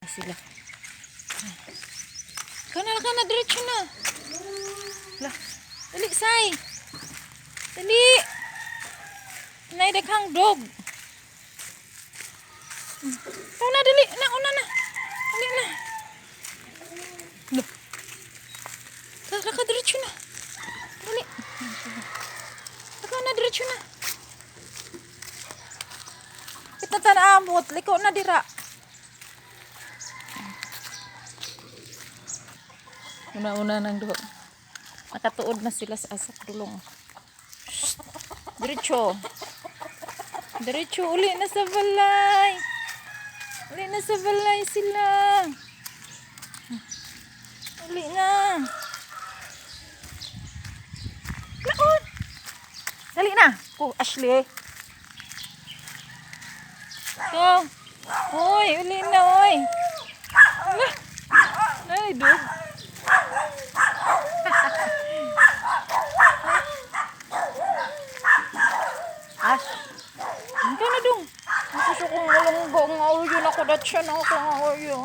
Sila. Kana, diretso na. Lah, dali, say. Dali. Nay, daghang dog. Una, dali. Una na. Dali na. Loh. Laka, diretso na. Dali. Laka na, diretso na. Kita tanamot. Liko na, dira. Una-una ng duho. Nakatuod na sila sa asak dulong. Diretso. Diretso. Uli na sa balay. Uli na sa balay sila. Uli na. Laon. Dali na. Ashley. Go. Oy, uli na, oy. Ay, dog. Ash. Hindi na dong. Gusto kong malunggo ng auyo na ko. Dat siya na ako ng auyo.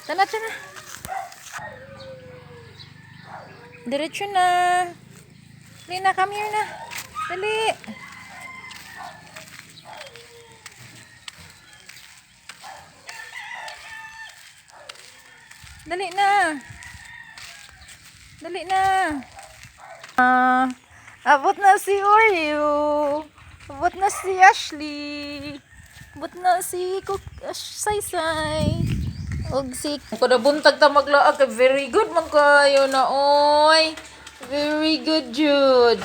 Tana. Diretso na. Dali na, come here na. Dali. Dali na. Dali na. Abot na si Oreo. Abot na si Ashley. Abot na si Saysay. Og si kada buntag ta maglaag, very good man kayo na oy. Very good, Jude.